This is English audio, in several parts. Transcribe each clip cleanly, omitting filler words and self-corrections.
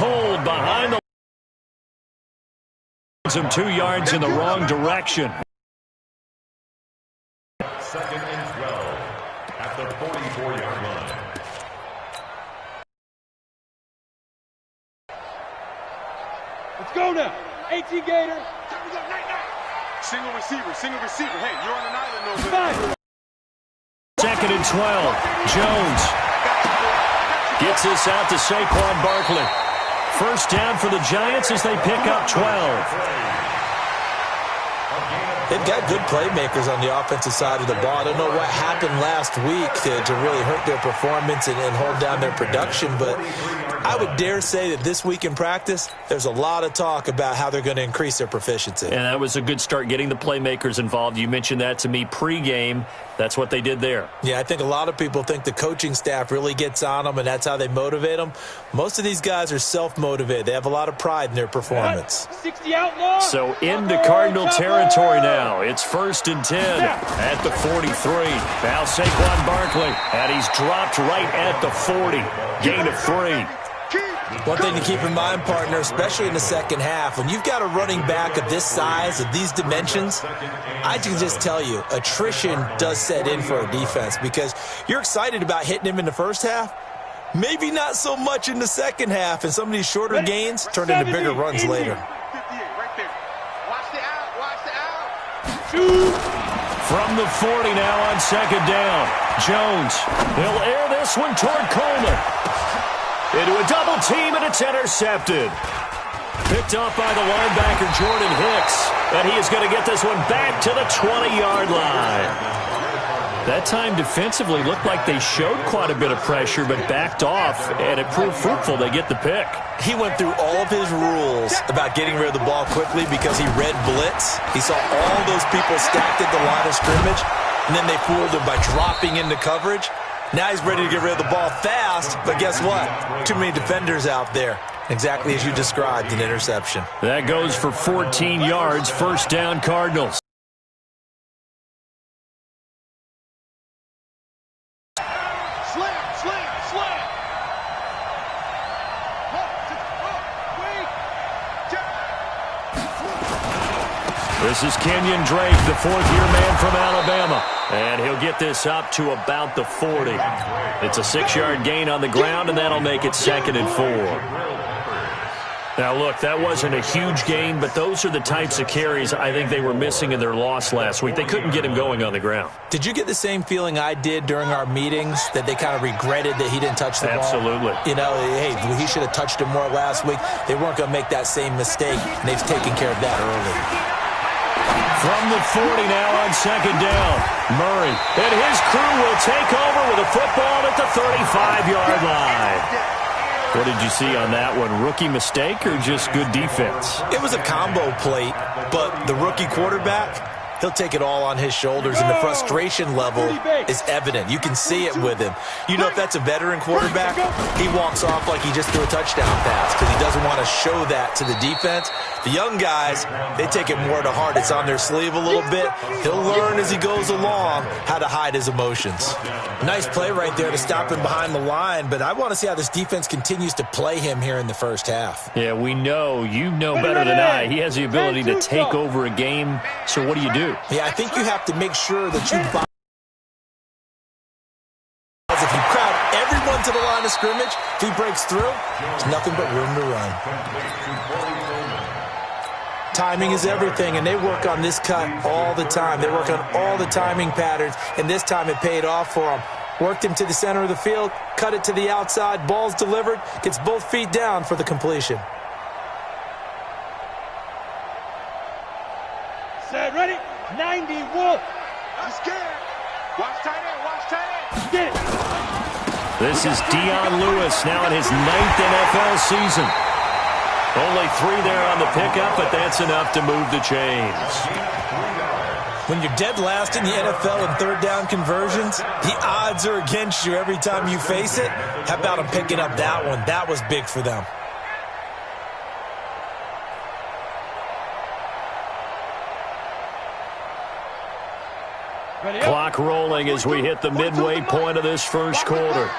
cold behind the him 2 yards in the wrong direction. Second and 12 at the 44-yard line. Let's go now. 18 Gator. Single receiver. Hey, you're on an island over there. Second and 12. Jones gets this out to Saquon Barkley. First down for the Giants as they pick up 12. They've got good playmakers on the offensive side of the ball. I don't know what happened last week to really hurt their performance and hold down their production, but I would dare say that this week in practice, there's a lot of talk about how they're going to increase their proficiency. And that was a good start getting the playmakers involved. You mentioned that to me pregame. That's what they did there. Yeah, I think a lot of people think the coaching staff really gets on them, and that's how they motivate them. Most of these guys are self-motivated. They have a lot of pride in their performance. 60 outlaw. So into Cardinal territory now. It's 1st and 10 at the 43. Now Saquon Barkley, and he's dropped right at the 40. Gain of 3. One thing to keep in mind, partner, especially in the second half, when you've got a running back of this size, of these dimensions, I can just tell you, attrition does set in for a defense because you're excited about hitting him in the first half, maybe not so much in the second half, and some of these shorter gains turn into bigger runs later. From the 40 now on second down. Jones, he'll air this one toward Coleman. Into a double team, and it's intercepted. Picked off by the linebacker, Jordan Hicks. And he is going to get this one back to the 20-yard line. That time defensively looked like they showed quite a bit of pressure, but backed off, and it proved fruitful. They get the pick. He went through all of his rules about getting rid of the ball quickly because he read blitz. He saw all those people stacked at the line of scrimmage, and then they fooled him by dropping into coverage. Now he's ready to get rid of the ball fast, but guess what? Too many defenders out there. Exactly as you described, an interception. That goes for 14 yards, first down Cardinals. This is Kenyon Drake, the fourth-year man from Alabama. And he'll get this up to about the 40. It's a 6-yard gain on the ground, and that'll make it 2nd and 4. Now, look, that wasn't a huge gain, but those are the types of carries I think they were missing in their loss last week. They couldn't get him going on the ground. Did you get the same feeling I did during our meetings, that they kind of regretted that he didn't touch the ball? Absolutely. You know, hey, he should have touched it more last week. They weren't going to make that same mistake, and they've taken care of that early. From the 40 now on second down. Murray and his crew will take over with a football at the 35-yard line. What did you see on that one? Rookie mistake or just good defense? It was a combo plate, but the rookie quarterback, he'll take it all on his shoulders, and the frustration level is evident. You can see it with him. You know, if that's a veteran quarterback, he walks off like he just threw a touchdown pass because he doesn't want to show that to the defense. The young guys, they take it more to heart. It's on their sleeve a little bit. He'll learn as he goes along how to hide his emotions. Nice play right there to stop him behind the line, but I want to see how this defense continues to play him here in the first half. Yeah, we know. You know better than I. He has the ability to take over a game, so what do you do? Yeah, I think you have to make sure that you buy. If you crowd everyone to the line of scrimmage, if he breaks through, there's nothing but room to run. Timing is everything, and they work on this cut all the time. They work on all the timing patterns, and this time it paid off for them. Worked him to the center of the field, cut it to the outside, ball's delivered, gets both feet down for the completion. Set, ready? 90, Wolf. I'm scared. Watch tight end. Get it. This is Dion Lewis now in his 9th NFL season. Only 3 there on the pickup, but that's enough to move the chains. When you're dead last in the NFL in third down conversions, the odds are against you every time you face it. How about them picking up that one? That was big for them. Clock rolling as we hit the midway point of this first quarter.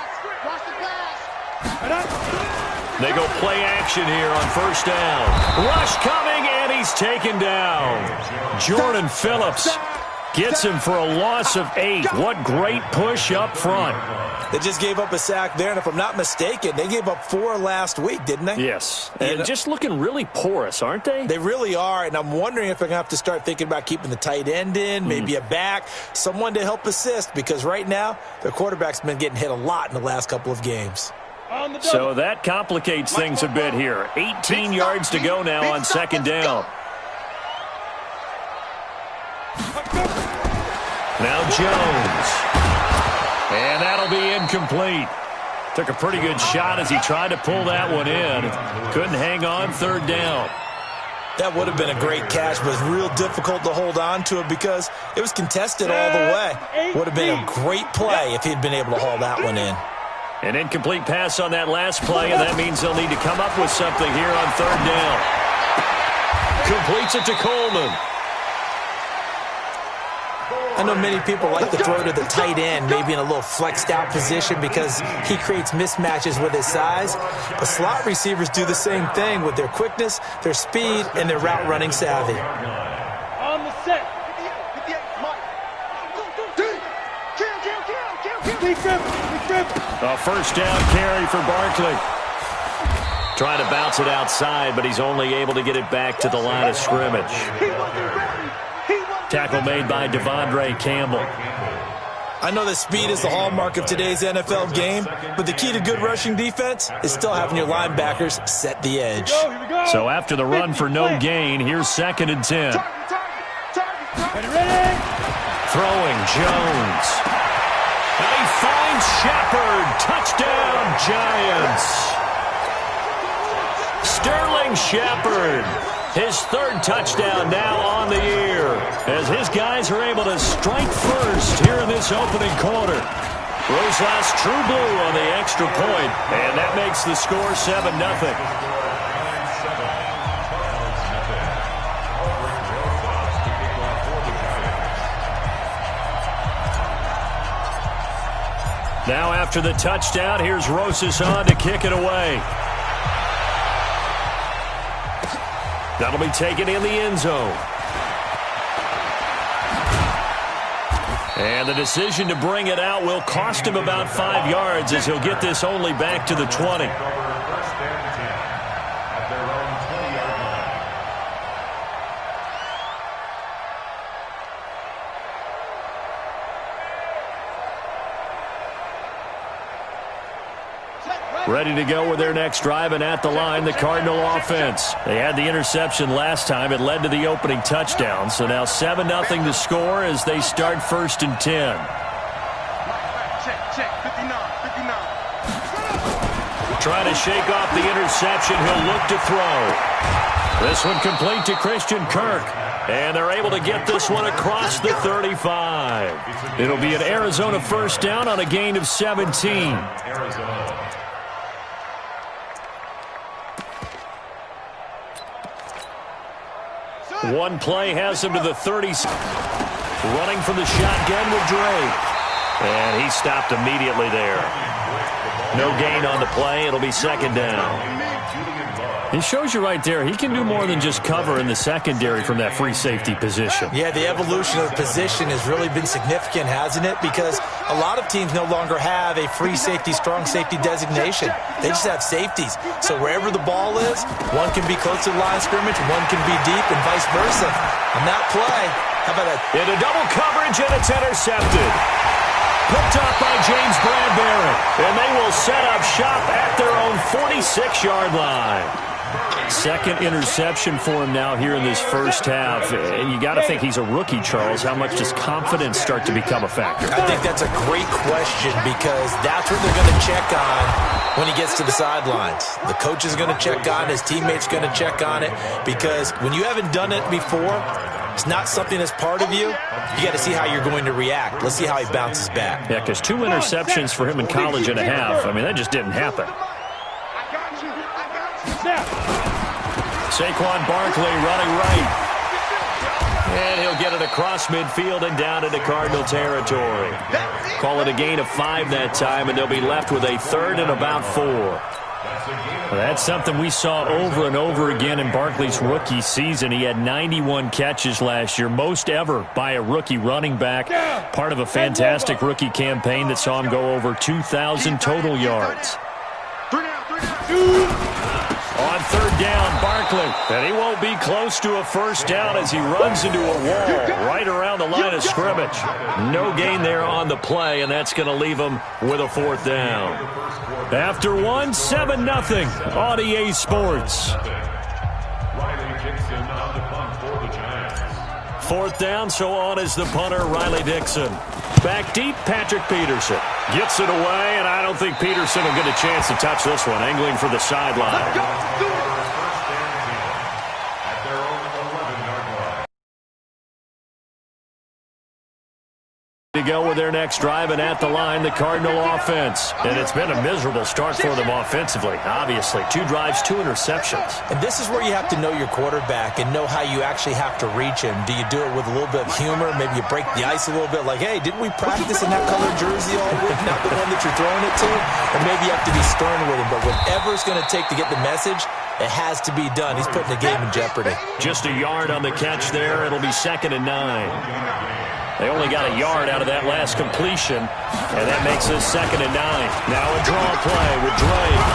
They go play action here on first down. Rush coming, and he's taken down. Jordan Phillips gets him for a loss of 8. What great push up front. They just gave up a sack there, and if I'm not mistaken, they gave up 4 last week, didn't they? Yes, and just looking really porous, aren't they? They really are, and I'm wondering if they're going to have to start thinking about keeping the tight end in, maybe a back, someone to help assist, because right now their quarterback's been getting hit a lot in the last couple of games. So that complicates things a bit here. 18 yards to go now on second down. Now Jones. And that'll be incomplete. Took a pretty good shot as he tried to pull that one in. Couldn't hang on third down. That would have been a great catch, but it was real difficult to hold on to it because it was contested all the way. Would have been a great play if he'd been able to haul that one in. An incomplete pass on that last play, and that means they'll need to come up with something here on third down. Completes it to Coleman. I know many people like to throw to the tight end, maybe in a little flexed out position because he creates mismatches with his size. But slot receivers do the same thing with their quickness, their speed, and their route running savvy. On the set. A first down carry for Barkley. Trying to bounce it outside, but he's only able to get it back to the line of scrimmage. Tackle made by Devondre Campbell. I know that speed is the hallmark of today's NFL game, but the key to good rushing defense is still having your linebackers set the edge. So after the run for no gain, here's 2nd and 10. Throwing Jones. And he finds Shepard. Touchdown, Giants. Sterling Shepard. His 3rd touchdown now on the year as his guys are able to strike first here in this opening quarter. Rosas true blue on the extra point, and that makes the score 7-0. Now after the touchdown, here's Rosas on to kick it away. That'll be taken in the end zone. And the decision to bring it out will cost him about 5 yards as he'll get this only back to the 20. Ready to go with their next drive, and at the line, the Cardinal offense. They had the interception last time. It led to the opening touchdown. So now 7-0 to score as they start 1st and 10. Check, 59. Trying to shake off the interception. He'll look to throw. This one complete to Christian Kirk. And they're able to get this one across the 35. It'll be an Arizona first down on a gain of 17. One play has him to the 30. Running from the shotgun with Drake. And he stopped immediately there. No gain on the play. It'll be 2nd down. He shows you right there, he can do more than just cover in the secondary from that free safety position. Yeah, the evolution of the position has really been significant, hasn't it? Because a lot of teams no longer have a free safety, strong safety designation. They just have safeties. So wherever the ball is, one can be close to the line of scrimmage, one can be deep, and vice versa. On that play, how about that? Into double coverage, and it's intercepted. Picked up by James Bradbury. And they will set up shop at their own 46-yard line. 2nd interception for him now here in this first half. And you got to think he's a rookie, Charles. How much does confidence start to become a factor? I think that's a great question because that's what they're going to check on when he gets to the sidelines. The coach is going to check on it. His teammates going to check on it because when you haven't done it before, it's not something that's part of you. You got to see how you're going to react. Let's see how he bounces back. Yeah, because 2 interceptions for him in college and a half. I mean, that just didn't happen. Saquon Barkley running right. And he'll get it across midfield and down into Cardinal territory. Call it a gain of 5 that time, and they'll be left with a 3rd and about 4. Well, that's something we saw over and over again in Barkley's rookie season. He had 91 catches last year, most ever by a rookie running back, part of a fantastic rookie campaign that saw him go over 2,000 total yards. On third down, Barkley, and he won't be close to a first down as he runs into a wall right around the line of scrimmage. No gain there on the play, and that's going to leave him with a fourth down. After one, 7-0 on EA Sports. Fourth down, so on is the punter, Riley Dixon. Back deep, Patrick Peterson. Gets it away, and I don't think Peterson will get a chance to touch this one, angling for the sideline. To go with their next drive, and at the line, the Cardinal offense. And it's been a miserable start for them offensively, obviously. 2 drives, 2 interceptions. And this is where you have to know your quarterback and know how you actually have to reach him. Do you do it with a little bit of humor? Maybe you break the ice a little bit, like, hey, didn't we practice in that colored jersey all week, not the one that you're throwing it to? Or maybe you have to be stern with him. But whatever it's going to take to get the message, it has to be done. He's putting the game in jeopardy. Just a yard on the catch there. It'll be 2nd and 9. They only got a yard out of that last completion, and that makes us 2nd and 9. Now a draw play with Drake.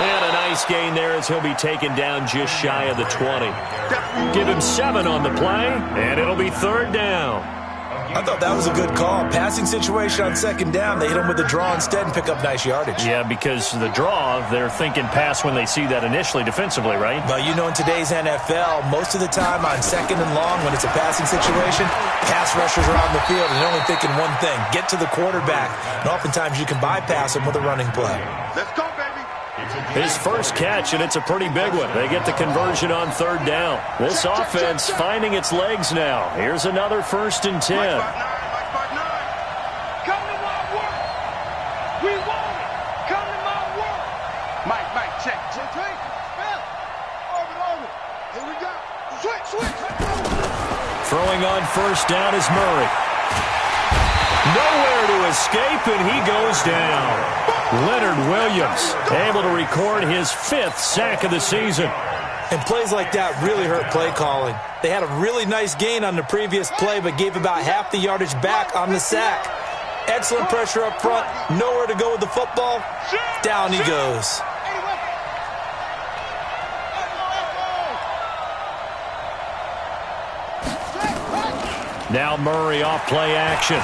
And a nice gain there as he'll be taken down just shy of the 20. Give him 7 on the play, and it'll be 3rd down. I thought that was a good call. Passing situation on 2nd down. They hit him with a draw instead and pick up nice yardage. Yeah, because the draw, they're thinking pass when they see that initially defensively, right? But you know, in today's NFL, most of the time on 2nd and long, when it's a passing situation, pass rushers are on the field and they're only thinking one thing, get to the quarterback. And oftentimes you can bypass him with a running play. Let's go, baby. His first catch, and it's a pretty big one. They get the conversion on 3rd down. This offense finding its legs now. Here's another 1st and 10. Come to my work. We want it. Come to my work. Mike, check. Orbit. Here we go. Switch. Throwing on 1st down is Murray. Nowhere to escape, and he goes down. Leonard Williams able to record his 5th sack of the season. And plays like that really hurt play calling. They had a really nice gain on the previous play, but gave about half the yardage back on the sack. Excellent pressure up front. Nowhere to go with the football. Down he goes. Now Murray off play action.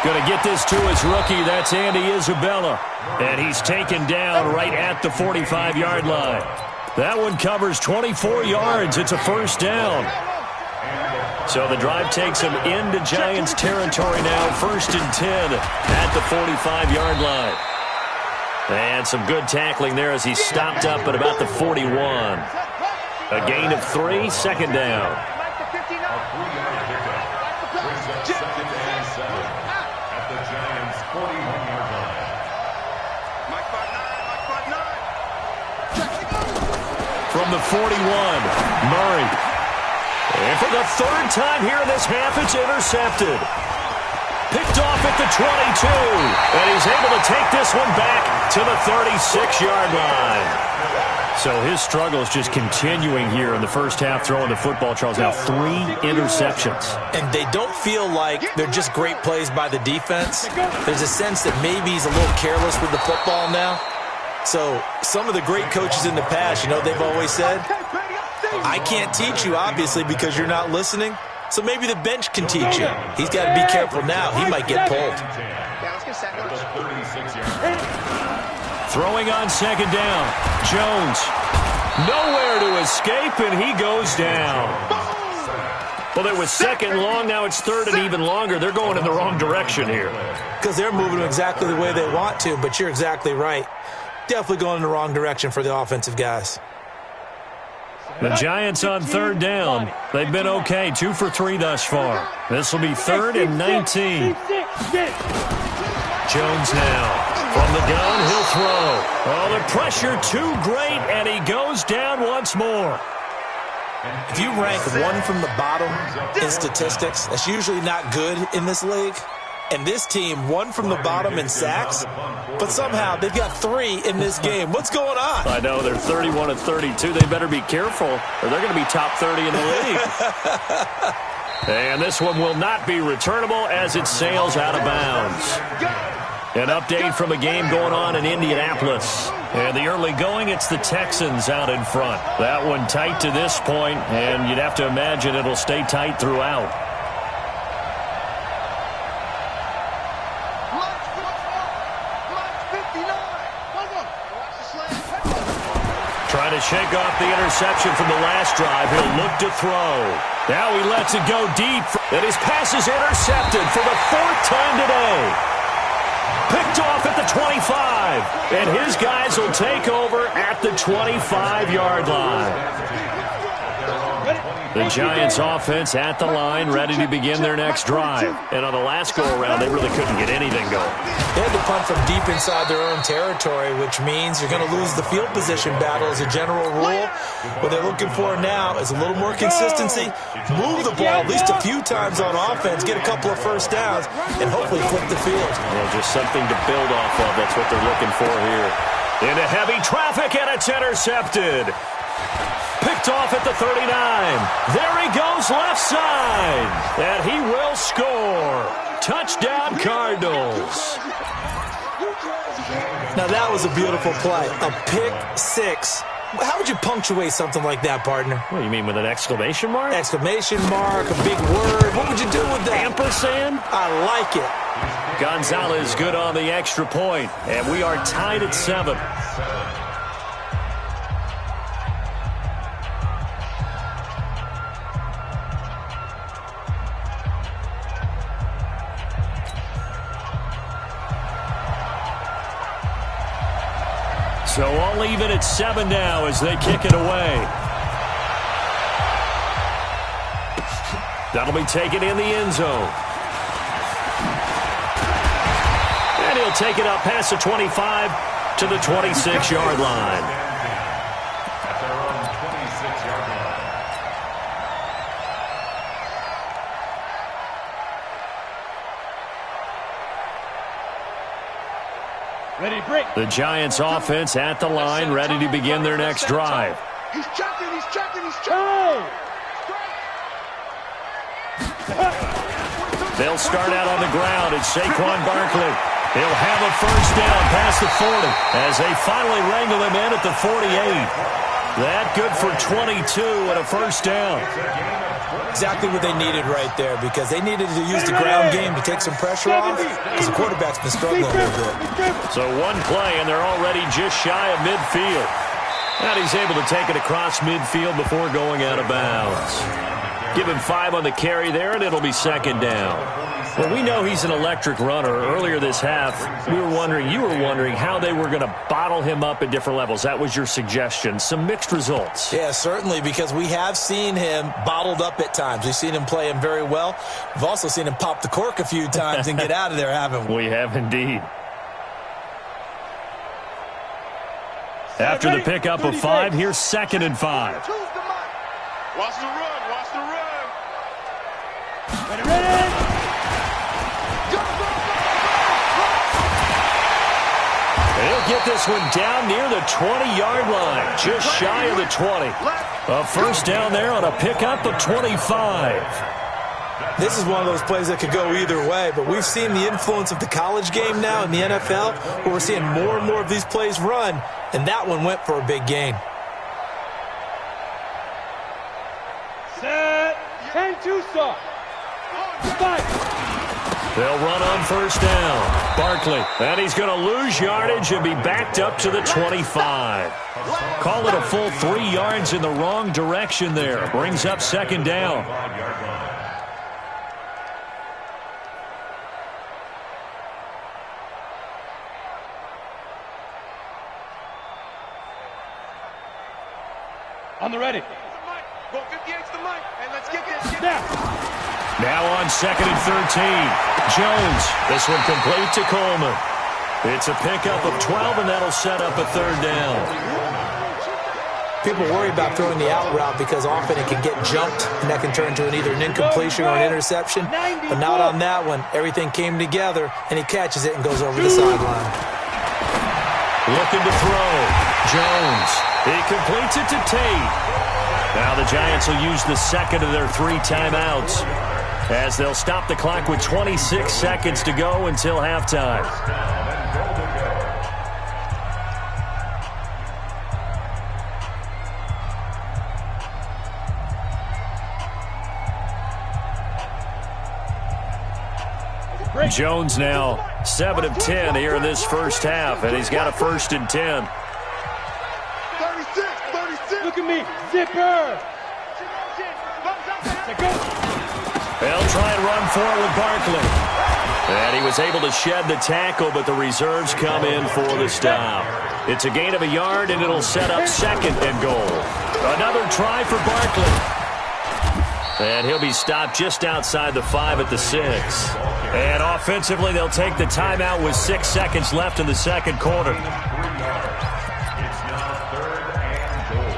Going to get this to his rookie. That's Andy Isabella. And he's taken down right at the 45-yard line. That one covers 24 yards. It's a 1st down. So the drive takes him into Giants territory now. 1st and 10 at the 45-yard line. And some good tackling there as he stopped up at about the 41. A gain of 3, 2nd down. From the 41, Murray. And for the 3rd time here in this half, it's intercepted. Picked off at the 22. And he's able to take this one back to the 36-yard line. So his struggle is just continuing here in the first half, throwing the football, Charles. Now 3 interceptions. And they don't feel like they're just great plays by the defense. There's a sense that maybe he's a little careless with the football now. So some of the great coaches in the past, you know, they've always said, I can't teach you, obviously, because you're not listening. So maybe the bench can teach you. He's got to be careful now. He might get pulled. Throwing on 2nd down. Jones. Nowhere to escape, and he goes down. Well, it was 2nd long. Now it's 3rd and even longer. They're going in the wrong direction here. Because they're moving exactly the way they want to, but you're exactly right. Definitely going in the wrong direction for the offensive guys. The Giants on 3rd down. They've been okay, 2 for 3 thus far. This will be 3rd and 19. Jones now. From the gun, he'll throw. Oh, the pressure too great, and he goes down once more. If you rank 1 from the bottom in statistics, that's usually not good in this league. And this team won from the bottom in sacks, but somehow they've got 3 in this game. What's going on? I know, they're 31-32. They better be careful, or they're going to be top 30 in the league. And this one will not be returnable as it sails out of bounds. An update from a game going on in Indianapolis. And the early going, it's the Texans out in front. That one tight to this point, and you'd have to imagine it'll stay tight throughout. Trying to shake off the interception from the last drive. He'll look to throw. Now he lets it go deep. And his pass is intercepted for the 4th time today. Picked off at the 25. And his guys will take over at the 25-yard line. The Giants offense at the line, ready to begin their next drive. And on the last go-around, they really couldn't get anything going. They had to punt from deep inside their own territory, which means you're going to lose the field position battle as a general rule. What they're looking for now is a little more consistency, move the ball at least a few times on offense, get a couple of first downs, and hopefully flip the field. Well, just something to build off of. That's what they're looking for here. Into heavy traffic, and it's intercepted. Picked off at the 39. There he goes left side. And he will score. Touchdown, Cardinals. Now, that was a beautiful play. A pick 6. How would you punctuate something like that, partner? What do you mean, with an exclamation mark? Exclamation mark, a big word. What would you do with that? Ampersand? I like it. Gonzalez good on the extra point. And we are tied at 7. So all even at 7 now as they kick it away. That'll be taken in the end zone. And he'll take it up past the 25 to the 26-yard line. At their own 26-yard line. Ready, break. The Giants offense at the line, ready to begin their next drive. He's checking, he's checking, he's checking. They'll start out on the ground. It's Saquon Barkley. He'll have a first down past the 40 as they finally wrangle him in at the 48. That good for 22 and a first down. Exactly what they needed right there, because they needed to use the ground game to take some pressure off, because the quarterback's been struggling a little bit. So one play, and they're already just shy of midfield. And he's able to take it across midfield before going out of bounds. Give him 5 on the carry there, and it'll be second down. Well, we know he's an electric runner. Earlier this half, you were wondering how they were going to bottle him up at different levels. That was your suggestion. Some mixed results. Yeah, certainly, because we have seen him bottled up at times. We've seen him play him very well. We've also seen him pop the cork a few times and get out of there, haven't we? We have indeed. After the pickup of 5, here's 2nd and 5. Watch the run, watch the run. Ready. He'll get this one down near the 20-yard line, just shy of the 20. A first down there on a pickup of 25. This is one of those plays that could go either way, but we've seen the influence of the college game now in the NFL, where we're seeing more and more of these plays run, and that one went for a big gain. Set. And 2 stop. Fight. They'll run on first down. Barkley, and he's going to lose yardage and be backed up to the 25. Call it a full 3 yards in the wrong direction there. Brings up second down. On the ready. Go 58's the mic, and let's get this. Now on 2nd and 13. Jones, this one complete to Coleman. It's a pickup of 12, and that'll set up a third down. People worry about throwing the out route because often it can get jumped, and that can turn into either an incompletion or an interception. But not on that one. Everything came together, and he catches it and goes over the sideline. Looking to throw. Jones. He completes it to Tate. Now the Giants will use the second of their 3 timeouts as they'll stop the clock with 26 seconds to go until halftime. Jones now 7 of 10 here in this first half, and he's got a 1st and 10. 36. Look at me. Zipper. They'll try and run forward with Barkley. And he was able to shed the tackle, but the reserves come in for the stop. It's a gain of a yard, and it'll set up 2nd and goal. Another try for Barkley. And he'll be stopped just outside the 5 at the 6. And offensively, they'll take the timeout with 6 seconds left in the second quarter. It's now 3rd and goal.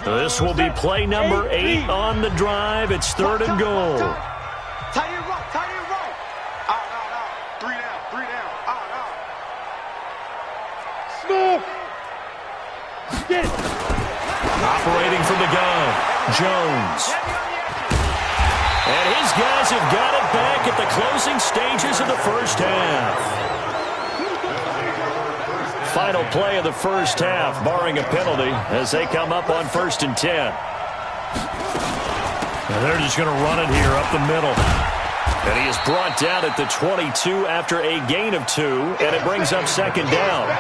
This will be play number 8 on the drive. It's 3rd and goal. Tight end right. Out. 3 down. Out. Smooth. Get it. Operating from the gun, Jones. And his guys have got it back at the closing stages of the first half. Final play of the first half, barring a penalty, as they come up on 1st and 10. And they're just going to run it here up the middle. And he is brought down at the 22 after a gain of 2, and it brings up 2nd down.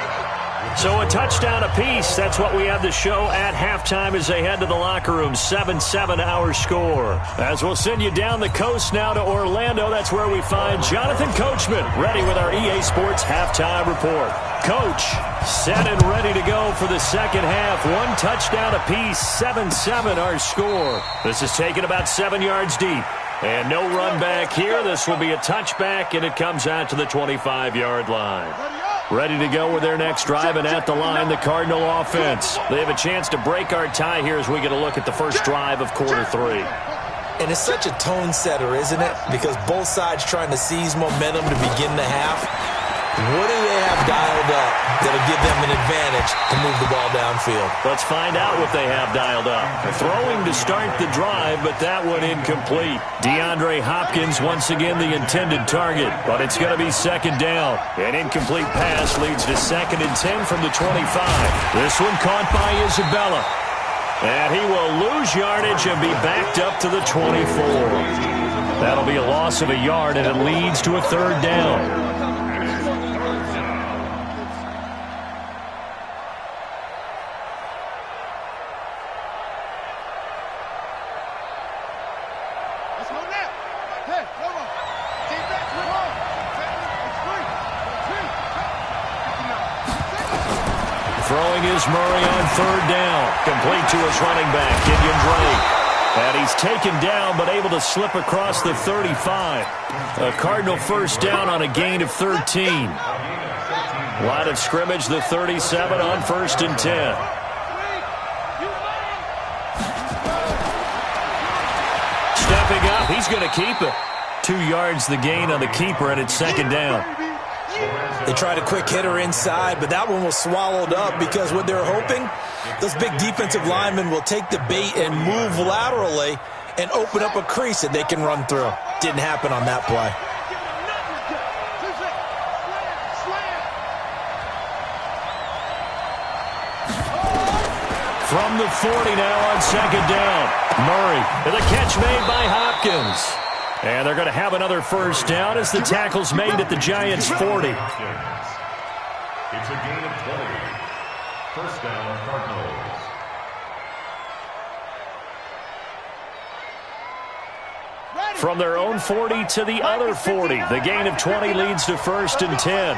So a touchdown apiece. That's what we have to show at halftime as they head to the locker room. 7-7 our score. As we'll send you down the coast now to Orlando, that's where we find Jonathan Coachman ready with our EA Sports halftime report. Coach, set and ready to go for the second half. 1 touchdown apiece, 7-7 our score. This is taken about 7 yards deep. And no run back here. This will be a touchback, and it comes out to the 25-yard line. Ready to go with their next drive, and at the line, the Cardinal offense. They have a chance to break our tie here as we get a look at the first drive of quarter 3. And it's such a tone setter, isn't it? Because both sides trying to seize momentum to begin the half. What do they have dialed up that'll give them an advantage to move the ball downfield? Let's find out what they have dialed up. Throwing to start the drive, but that one incomplete. DeAndre Hopkins once again the intended target, but it's going to be 2nd down. An incomplete pass leads to 2nd and 10 from the 25. This one caught by Isabella. And he will lose yardage and be backed up to the 24. That'll be a loss of a yard, and it leads to a 3rd down. Throwing is Murray on 3rd down. Complete to his running back, Kenyon Drake. And he's taken down but able to slip across the 35. A Cardinal 1st down on a gain of 13. Line of scrimmage, the 37 on 1st and 10. Stepping up, he's going to keep it. 2 yards the gain on the keeper, and it's 2nd down. They tried a quick hitter inside, but that one was swallowed up because what they're hoping, those big defensive linemen will take the bait and move laterally and open up a crease that they can run through. Didn't happen on that play. From the 40 now on 2nd down. Murray, and the catch made by Hopkins. And they're going to have another 1st down as the tackle's made at the Giants' 40. It's a gain of 20. 1st down, Cardinals. From their own 40 to the other 40. The gain of 20 leads to 1st and 10.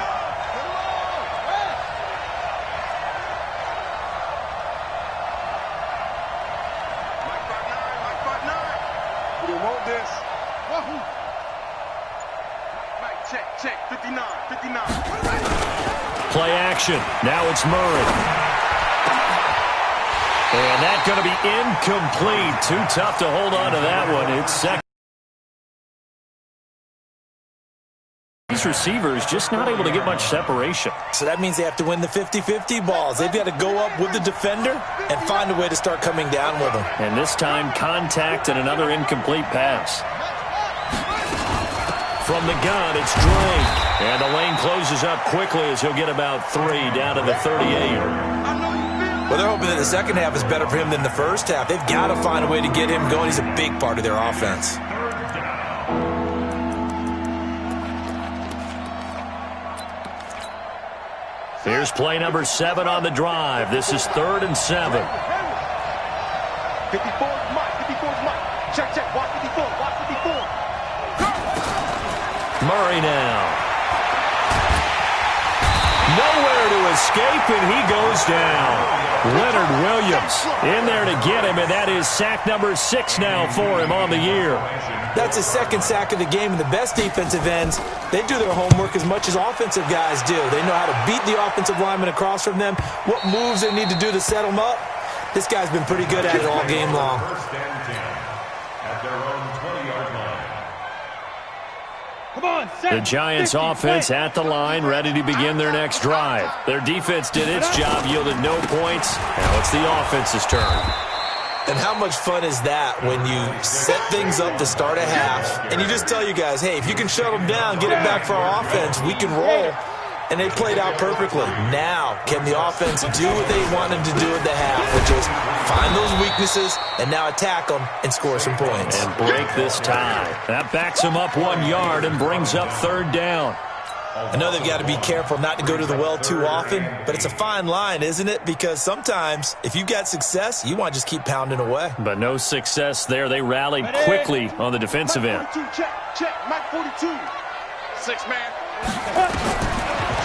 Play action. Now it's Murray. And that's going to be incomplete. Too tough to hold on to that one. It's second. These receivers just not able to get much separation. So that means they have to win the 50-50 balls. They've got to go up with the defender and find a way to start coming down with them. And this time, contact and another incomplete pass. From the gun, it's Drake. And the lane closes up quickly as he'll get about 3 down to the 38. Well, they're hoping that the second half is better for him than the first half. They've got to find a way to get him going. He's a big part of their offense. Here's play number 7 on the drive. This is 3rd and 7. 54 Mike. 54 Mike. Check, check. Watch 54. Watch 54. Murray now. Nowhere to escape, and he goes down. Leonard Williams in there to get him, and that is sack number 6 now for him on the year. That's his second sack of the game, and the best defensive ends, they do their homework as much as offensive guys do. They know how to beat the offensive lineman across from them, what moves they need to do to set them up. This guy's been pretty good at it all game long. First and 10 at their own 20-yard line. Come on, The Giants offense at the line, ready to begin their next drive. Their defense did its job, yielded no points. Now it's the offense's turn. And how much fun is that when you set things up to start a half, and you just tell you guys, hey, if you can shut them down, get it back for our offense, we can roll. And they played out perfectly. Now, can the offense do what they wanted to do at the half, which is find those weaknesses and now attack them and score some points. And break this tie. That backs them up 1 yard and brings up 3rd down. I know they've got to be careful not to go to the well too often, but it's a fine line, isn't it? Because sometimes, if you've got success, you want to just keep pounding away. But no success there. They rallied quickly on the defensive end. Check, check. Mike 42. 6 man.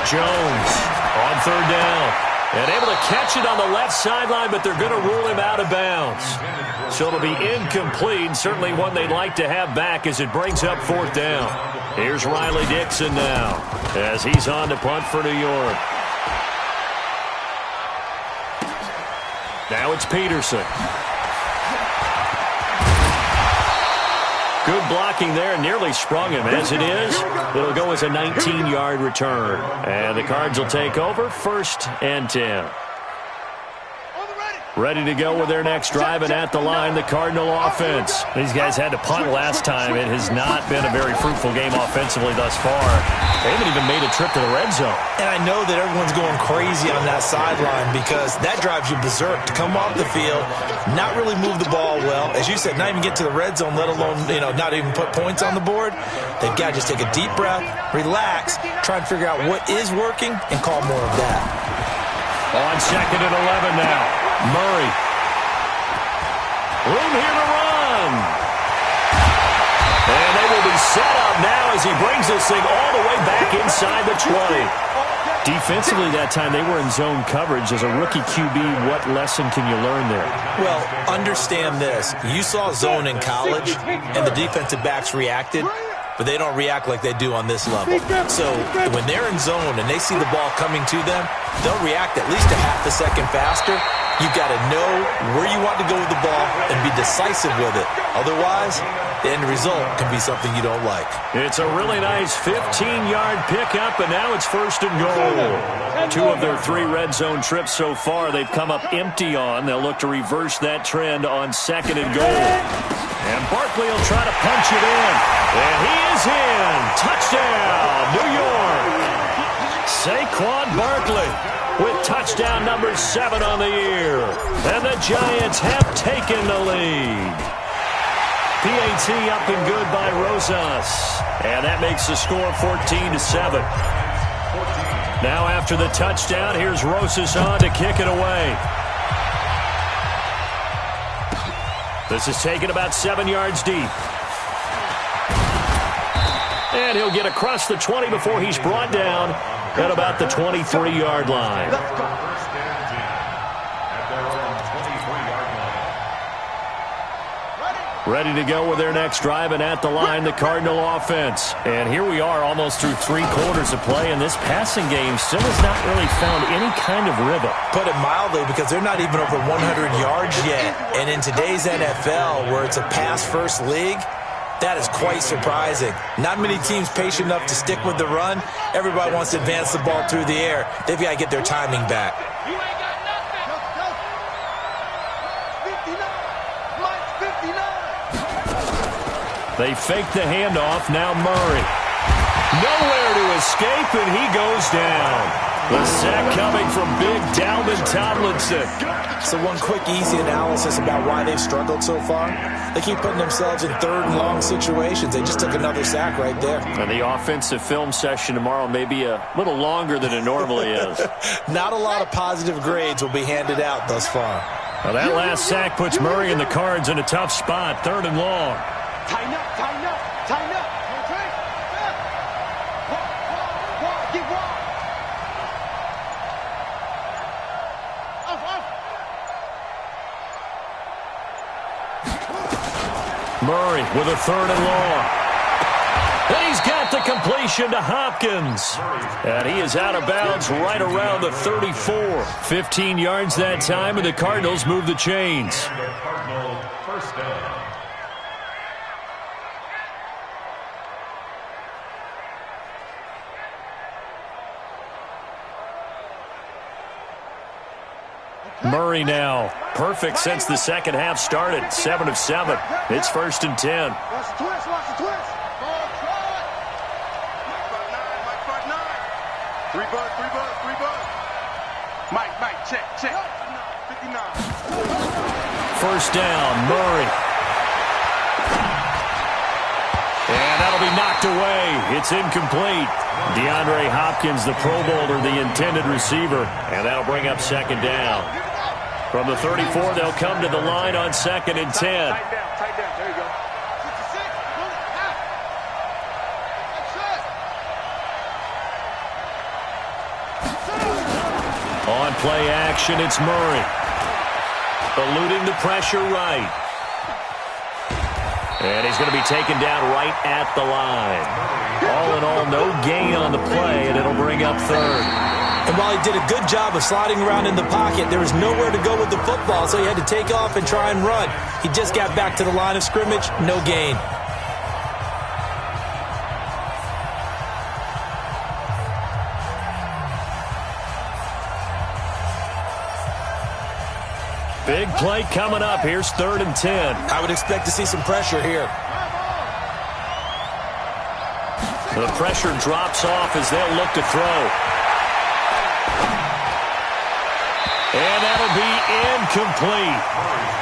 Jones on 3rd down. And able to catch it on the left sideline, but they're going to rule him out of bounds. So it'll be incomplete, certainly one they'd like to have back as it brings up 4th down. Here's Riley Dixon now as he's on to punt for New York. Now it's Peterson. Good blocking there, nearly sprung him. As it is, it'll go as a 19-yard return. And the Cards will take over 1st and 10. Ready to go with their next drive, and at the line, the Cardinal offense. These guys had to punt last time. It has not been a very fruitful game offensively thus far. They haven't even made a trip to the red zone. And I know that everyone's going crazy on that sideline because that drives you berserk to come off the field, not really move the ball well. As you said, not even get to the red zone, let alone, not even put points on the board. They've got to just take a deep breath, relax, try and figure out what is working, and call more of that. On 2nd and 11 now. Murray. Room here to run. And they will be set up now as he brings this thing all the way back inside the 20. Defensively that time, they were in zone coverage. As a rookie QB, what lesson can you learn there? Well, understand this. You saw zone in college, and the defensive backs reacted, but they don't react like they do on this level. So when they're in zone and they see the ball coming to them, they'll react at least a half a second faster. You've got to know where you want to go with the ball and be decisive with it. Otherwise, the end result can be something you don't like. It's a really nice 15-yard pickup, and now it's 1st and goal. 2 of their 3 red zone trips so far they've come up empty on. They'll look to reverse that trend on 2nd and goal. And Barkley will try to punch it in. And he is in. Touchdown, New York. Saquon Barkley with touchdown number 7 on the year. And the Giants have taken the lead. PAT up and good by Rosas. And that makes the score 14-7. Now after the touchdown, here's Rosas on to kick it away. This is taken about 7 yards deep. And he'll get across the 20 before he's brought down at about the 23-yard line. ready to go with their next drive, and at the line, the Cardinal offense. And here we are almost through 3 quarters of play, and this passing game still has not really found any kind of rhythm. Put it mildly, because they're not even over 100 yards yet. And in today's NFL, where it's a pass-first league, that is quite surprising. Not many teams patient enough to stick with the run. Everybody wants to advance the ball through the air. They've got to get their timing back. You ain't got nothing. 59. Mike's 59. They fake the handoff. Now Murray. Nowhere to escape, and he goes down. The sack coming from big Dalvin Tomlinson. So one quick, easy analysis about why they've struggled so far. They keep putting themselves in third and long situations. They just took another sack right there. And the offensive film session tomorrow may be a little longer than it normally is. Not a lot of positive grades will be handed out thus far. Well, that last sack puts Murray and the Cards in a tough spot, 3rd and long. Tighten up, tighten up, tighten up. Get wide. Murray with a 3rd and long. And he's got the completion to Hopkins. And he is out of bounds right around the 34. 15 yards that time, and the Cardinals move the chains. Cardinal first down. Murray now. Perfect since the second half started. 7 of 7. It's 1st and 10. Watch the twist, watch the twist. Mike front 9. 3 bucks. Mike, check. 59. 1st down, Murray. And that'll be knocked away. It's incomplete. DeAndre Hopkins, the Pro Bowler, the intended receiver. And that'll bring up 2nd down. From the 34, they'll come to the line on 2nd and 10. Tight down. There you go. 66. On play action, it's Murray. Eluding the pressure right. And he's going to be taken down right at the line. All in all, no gain on the play, and it'll bring up 3rd. And while he did a good job of sliding around in the pocket, there was nowhere to go with the football, so he had to take off and try and run. He just got back to the line of scrimmage, no gain. Big play coming up. Here's 3rd and 10. I would expect to see some pressure here. The pressure drops off as they'll look to throw. And that'll be incomplete.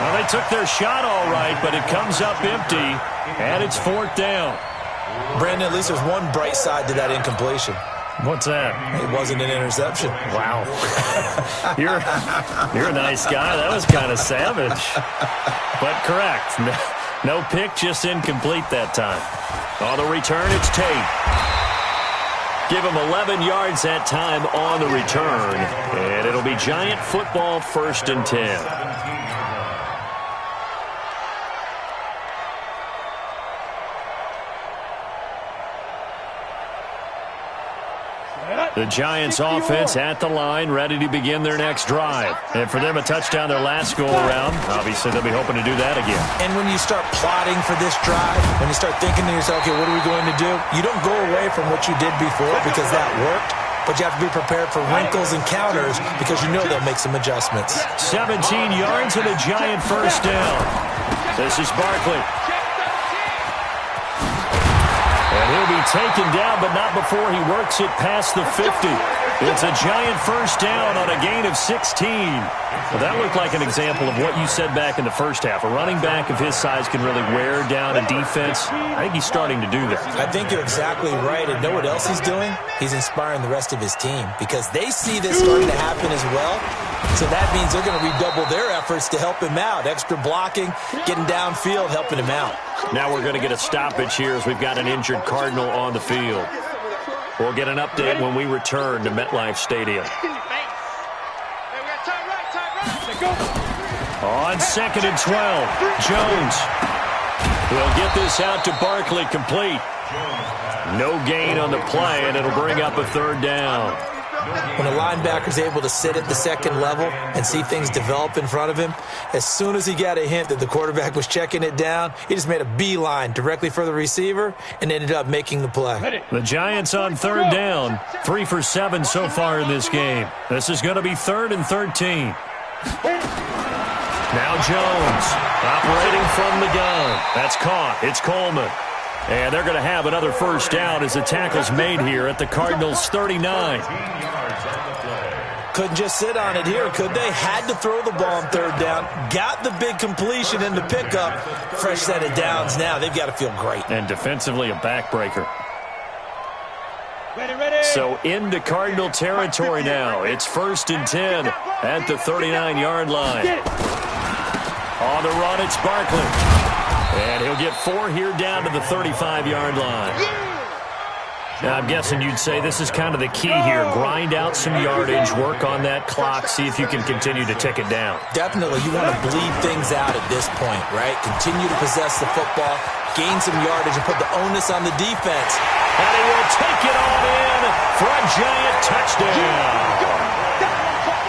Well, they took their shot all right, but it comes up empty, and it's 4th down. Brandon, at least there's one bright side to that incompletion. What's that? It wasn't an interception. Wow. You're a nice guy. That was kind of savage. But correct. No pick, just incomplete that time. On the return, it's Tate. Give him 11 yards that time on the return. And it'll be Giant football, 1st and 10. The Giants offense at the line, ready to begin their next drive. And for them, a touchdown their last go-around. Obviously, they'll be hoping to do that again. And when you start plotting for this drive, when you start thinking to yourself, okay, what are we going to do? You don't go away from what you did before because that worked, but you have to be prepared for wrinkles and counters because you know they'll make some adjustments. 17 yards and a Giant 1st down. This is Barkley. And he'll be taken down, but not before he works it past the 50. It's a Giant 1st down on a gain of 16. Well, that looked like an example of what you said back in the first half. A running back of his size can really wear down a defense. I think he's starting to do that. I think you're exactly right. And know what else he's doing? He's inspiring the rest of his team because they see this starting to happen as well. So that means they're going to redouble their efforts to help him out. Extra blocking, getting downfield, helping him out. Now we're going to get a stoppage here as we've got an injured Cardinal on the field. We'll get an update when we return to MetLife Stadium. On 2nd and 12, Jones. We'll get this out to Barkley, complete. No gain on the play, and it'll bring up a third down. When a linebacker's able to sit at the second level and see things develop in front of him, as soon as he got a hint that the quarterback was checking it down, he just made a beeline directly for the receiver and ended up making the play. The Giants on third down, 3 for 7 so far in this game. This is going to be 3rd and 13. Now Jones, operating from the gun. That's caught. It's Coleman. And they're going to have another first down as the tackle's made here at the Cardinals' 39. Couldn't just sit on it here, could they? Had to throw the ball on third down. Got the big completion in the pickup. Fresh set of downs now. They've got to feel great. And defensively, a backbreaker. Ready. So into Cardinal territory now. It's 1st and 10 at the 39-yard line. On the run, it's Barkley. And he'll get 4 here down to the 35-yard line. Now, I'm guessing you'd say this is kind of the key here. Grind out some yardage, work on that clock, see if you can continue to tick it down. Definitely. You want to bleed things out at this point, right? Continue to possess the football, gain some yardage, and put the onus on the defense. And he will take it on in for a giant touchdown.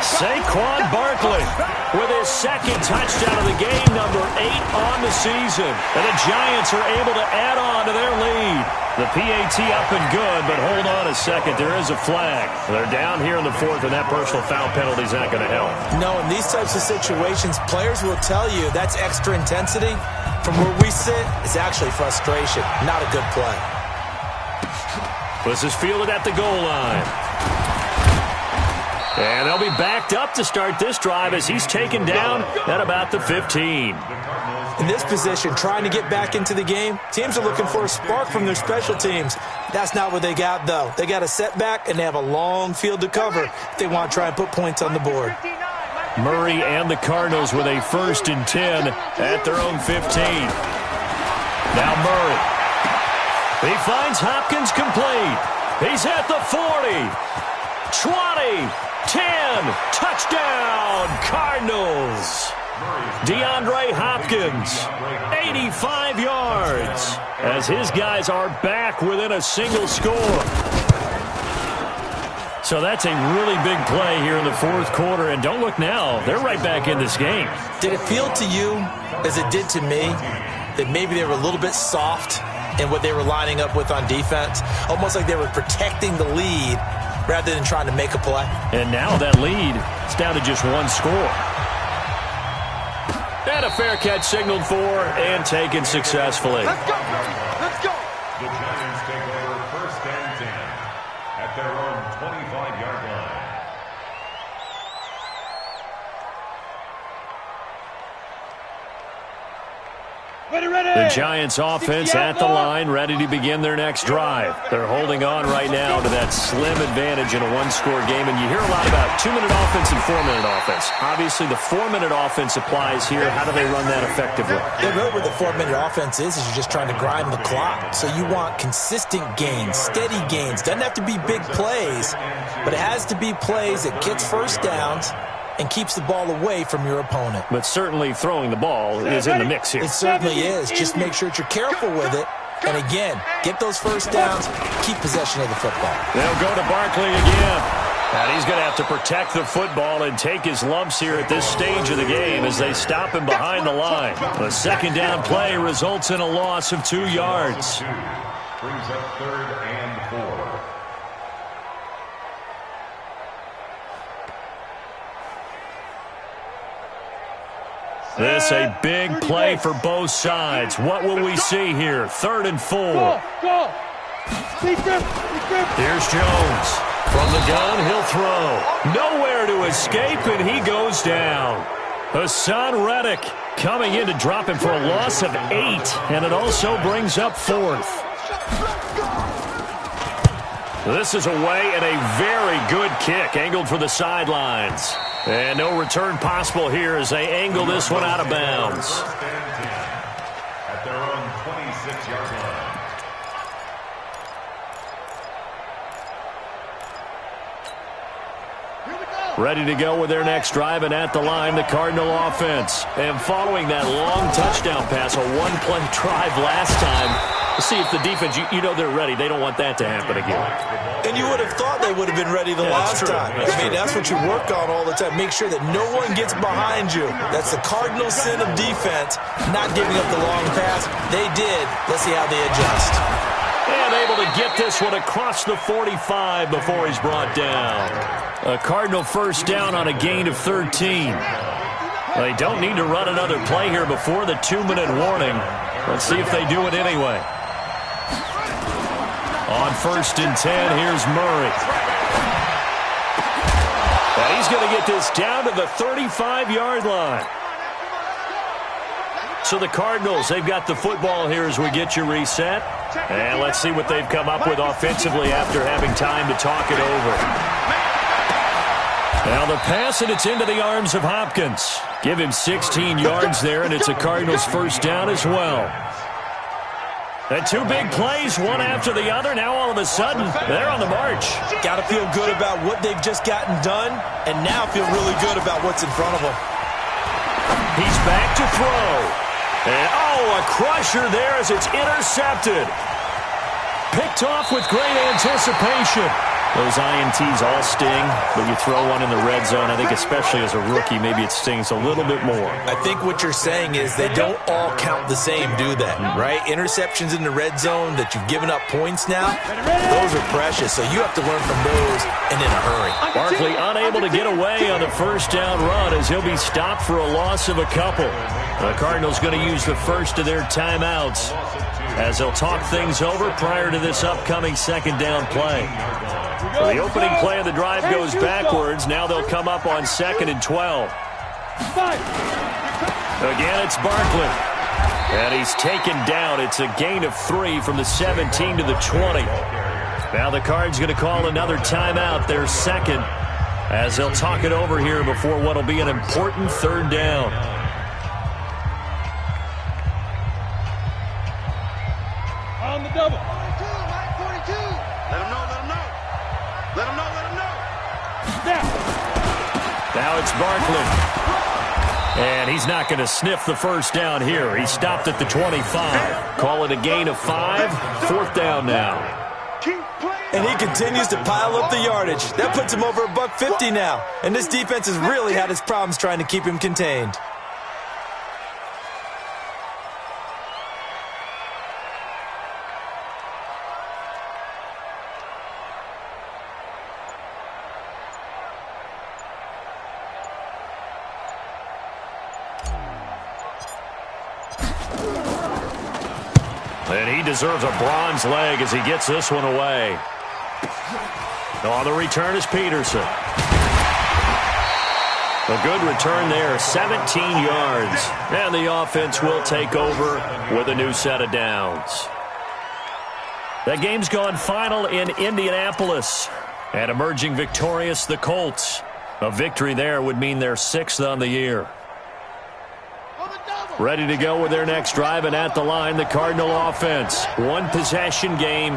Saquon Barkley with his 2nd touchdown of the game, number 8 on the season. And the Giants are able to add on to their lead. The PAT up and good, but hold on a second. There is a flag. They're down here in the 4th, and that personal foul penalty is not going to help. No, in these types of situations, players will tell you that's extra intensity. From where we sit, it's actually frustration, not a good play. This is fielded at the goal line. And they'll be backed up to start this drive as he's taken down at about the 15. In this position, trying to get back into the game, teams are looking for a spark from their special teams. That's not what they got, though. They got a setback, and they have a long field to cover if they want to try and put points on the board. Murray and the Cardinals with a 1st and 10 at their own 15. Now Murray. He finds Hopkins complete. He's at the 40. 20. 10. Touchdown, Cardinals. DeAndre Hopkins, 85 yards, as his guys are back within a single score. So that's a really big play here in the 4th quarter, and don't look now, they're right back in this game. Did it feel to you, as it did to me, that maybe they were a little bit soft in what they were lining up with on defense? Almost like they were protecting the lead rather than trying to make a play. And now that lead is down to just 1 score. And a fair catch signaled for and taken successfully. Let's go. Let's go. The Giants take over 1st and 10 at their own 25-yard line. Ready. The Giants offense at the line, ready to begin their next drive. They're holding on right now to that slim advantage in a 1-score game, and you hear a lot about 2-minute offense and 4-minute offense. Obviously, the 4-minute offense applies here. How do they run that effectively? Yeah, really what the 4-minute offense is you're just trying to grind the clock. So you want consistent gains, steady gains. Doesn't have to be big plays, but it has to be plays that gets first downs and keeps the ball away from your opponent. But certainly throwing the ball is in the mix here. It certainly is. Just make sure that you're careful with it. And again, get those first downs, keep possession of the football. They'll go to Barkley again. And he's going to have to protect the football and take his lumps here at this stage of the game as they stop him behind the line. The 2nd down play results in a loss of 2 yards. Brings up 3rd and 4. This a big play for both sides. What will we see here? 3rd and 4. Go. Here's Jones. From the gun, he'll throw. Nowhere to escape, and he goes down. Hassan Reddick coming in to drop him for a loss of 8, and it also brings up 4th. This is away and a very good kick, angled for the sidelines. And no return possible here as they angle this one out of bounds. At their own 26-yard line. Ready to go with their next drive, and at the line, the Cardinal offense. And following that long touchdown pass, a one-play drive last time, let's see if the defense, you know they're ready. They don't want that to happen again. And you would have thought they would have been ready the last time. That's what you work on all the time. Make sure that no one gets behind you. That's the cardinal sin of defense, not giving up the long pass. They did. Let's see how they adjust. And able to get this one across the 45 before he's brought down. A Cardinal first down on a gain of 13. They don't need to run another play here before the 2-minute warning. Let's see if they do it anyway. On 1st and 10, here's Murray. And he's going to get this down to the 35-yard line. So the Cardinals, they've got the football here as we get you reset. And let's see what they've come up with offensively after having time to talk it over. Now the pass, and it's into the arms of Hopkins. Give him 16 yards there, and it's a Cardinals first down as well. And 2 big plays, one after the other. Now all of a sudden, they're on the march. Got to feel good about what they've just gotten done, and now feel really good about what's in front of them. He's back to throw. And, a crusher there as it's intercepted. Picked off with great anticipation. Those INTs all sting, but you throw one in the red zone, I think especially as a rookie, maybe it stings a little bit more. I think what you're saying is they don't all count the same, do they? Right? Interceptions in the red zone that you've given up points now, those are precious, so you have to learn from those and in a hurry. Barkley unable to get away on the first down run as he'll be stopped for a loss of a couple. The Cardinals going to use the first of their timeouts as they'll talk things over prior to this upcoming second down play. So the opening play of the drive goes backwards. Now they'll come up on 2nd and 12. Again, it's Barkley. And he's taken down. It's a gain of 3 from the 17 to the 20. Now the Cards going to call another timeout, their second, as they'll talk it over here before what will be an important 3rd down. On the double. 42. Let him know. Let him know. Snap. Now it's Barkley. And he's not going to sniff the first down here. He stopped at the 25. Call it a gain of 5. 4th down now. And he continues to pile up the yardage. That puts him over $150 now. And this defense has really had its problems trying to keep him contained. And he deserves a bronze leg as he gets this one away. On the return is Peterson. A good return there, 17 yards. And the offense will take over with a new set of downs. That game's gone final in Indianapolis. And emerging victorious, the Colts. A victory there would mean they're 6th on the year. Ready to go with their next drive, and at the line, the Cardinal offense. 1-possession game.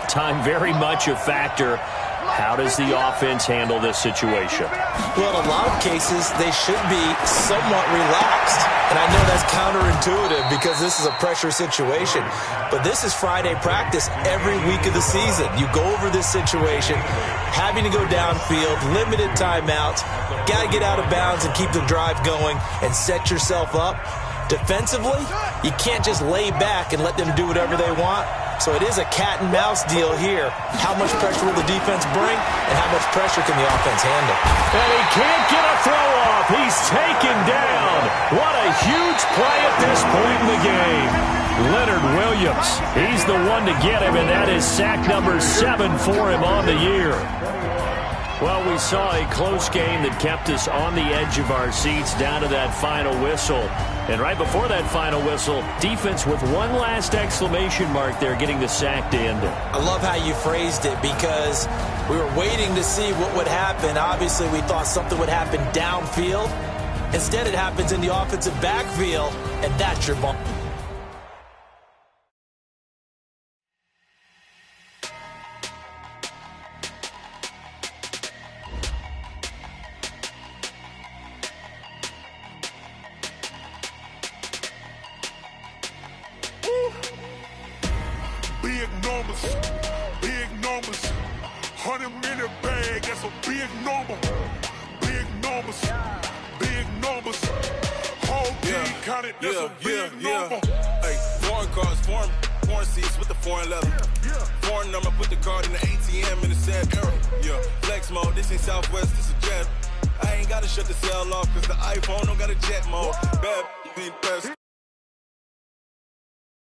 Time very much a factor. How does the offense handle this situation? Well, in a lot of cases, they should be somewhat relaxed. And I know that's counterintuitive because this is a pressure situation. But this is Friday practice every week of the season. You go over this situation, having to go downfield, limited timeouts, got to get out of bounds and keep the drive going and set yourself up. Defensively, you can't just lay back and let them do whatever they want. So it is a cat and mouse deal here. How much pressure will the defense bring, and how much pressure can the offense handle? And he can't get a throw off. He's taken down. What a huge play at this point in the game. Leonard Williams, he's the one to get him, and that is sack number 7 for him on the year. Well, we saw a close game that kept us on the edge of our seats down to that final whistle. And right before that final whistle, defense with one last exclamation mark there, getting the sack to end it. I love how you phrased it because we were waiting to see what would happen. Obviously, we thought something would happen downfield. Instead, it happens in the offensive backfield, and that's your ball. count it, that's a big number. Hey, foreign cars, foreign seats with the foreign leather. Foreign number, put the card in the ATM in the sad era. Yeah, flex mode, this ain't Southwest, this is jet. I ain't gotta shut the cell off, cause the iPhone don't got a jet mode. Bad, be best.